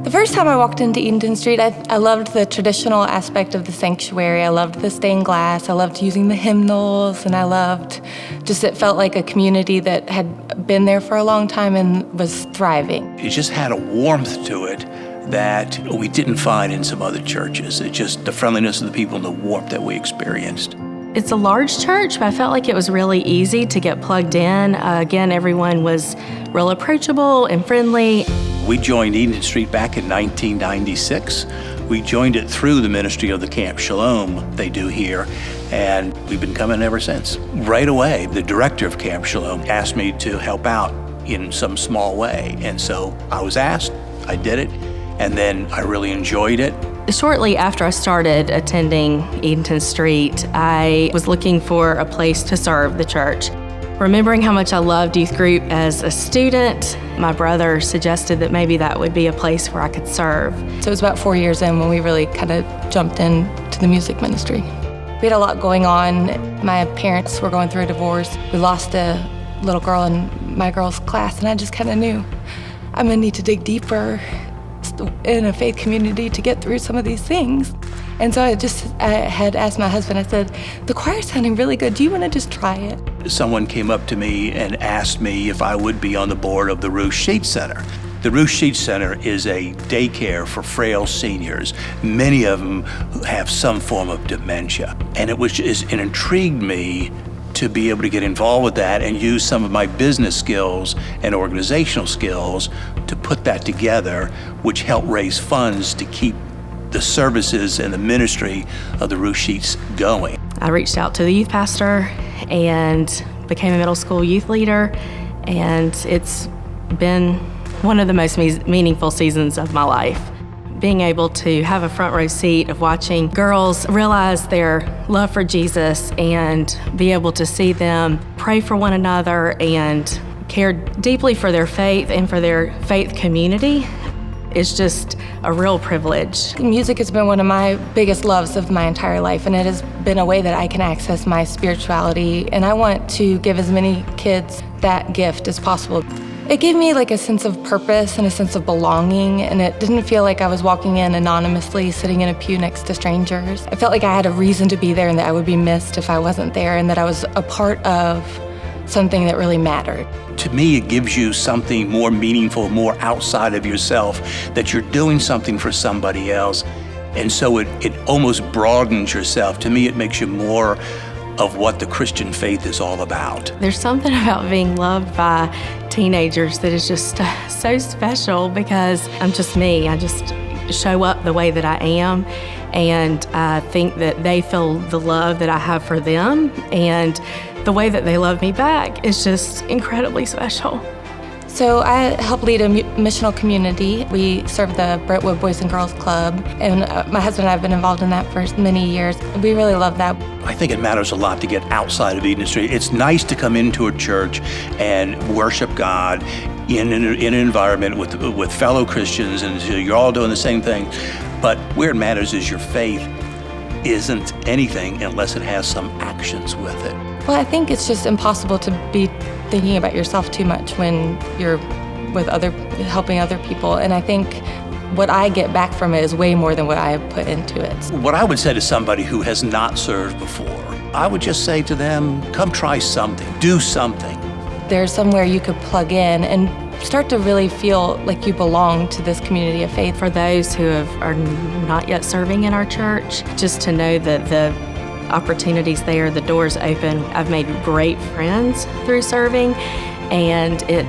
The first time I walked into Edenton Street, I loved the traditional aspect of the sanctuary. I loved the stained glass. I loved using the hymnals, and I loved just it felt like a community that had been there for a long time and was thriving. It just had a warmth to it that we didn't find in some other churches. It's just the friendliness of the people and the warmth that we experienced. It's a large church, but I felt like it was really easy to get plugged in. Again, everyone was real approachable and friendly. We joined Edenton Street back in 1996. We joined it through the ministry of the Camp Shalom they do here, and we've been coming ever since. Right away, the director of Camp Shalom asked me to help out in some small way, and so I was asked, I did it, and then I really enjoyed it. Shortly after I started attending Edenton Street, I was looking for a place to serve the church. Remembering how much I loved youth group as a student, my brother suggested that maybe that would be a place where I could serve. So it was about 4 years in when we really kind of jumped into the music ministry. We had a lot going on. My parents were going through a divorce. We lost a little girl in my girls' class, and I just kind of knew I'm gonna need to dig deeper in a faith community to get through some of these things. And so I had asked my husband, I said, the choir's sounding really good. Do you want to just try it? Someone came up to me and asked me if I would be on the board of the Ruth Sheets Center. The Ruth Sheets Center is a daycare for frail seniors. Many of them have some form of dementia. And it intrigued me to be able to get involved with that and use some of my business skills and organizational skills to put that together, which helped raise funds to keep the services and the ministry of the Ruth Sheets going. I reached out to the youth pastor and became a middle school youth leader, and it's been one of the most meaningful seasons of my life. Being able to have a front row seat of watching girls realize their love for Jesus and be able to see them pray for one another and care deeply for their faith and for their faith community is just a real privilege. Music has been one of my biggest loves of my entire life, and it has been a way that I can access my spirituality, and I want to give as many kids that gift as possible. It gave me like a sense of purpose and a sense of belonging, and it didn't feel like I was walking in anonymously, sitting in a pew next to strangers. I felt like I had a reason to be there and that I would be missed if I wasn't there, and that I was a part of something that really mattered. To me, it gives you something more meaningful, more outside of yourself, that you're doing something for somebody else. And so it almost broadens yourself. To me, it makes you more of what the Christian faith is all about. There's something about being loved by teenagers that is just so special, because I'm just me. I just show up the way that I am, and I think that they feel the love that I have for them, and the way that they love me back is just incredibly special. So I help lead a missional community. We serve the Brentwood Boys and Girls Club, and my husband and I have been involved in that for many years. We really love that. I think it matters a lot to get outside of Edenton Street. It's nice to come into a church and worship God in an environment with fellow Christians, and you're all doing the same thing. But where it matters is your faith isn't anything unless it has some actions with it. Well, I think it's just impossible to be thinking about yourself too much when you're with helping other people. And I think what I get back from it is way more than what I have put into it. What I would say to somebody who has not served before, I would just say to them, come try something, do something. There's somewhere you could plug in and start to really feel like you belong to this community of faith. For those who are not yet serving in our church, just to know that the opportunities there, the doors open. I've made great friends through serving, and it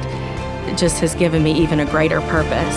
just has given me even a greater purpose.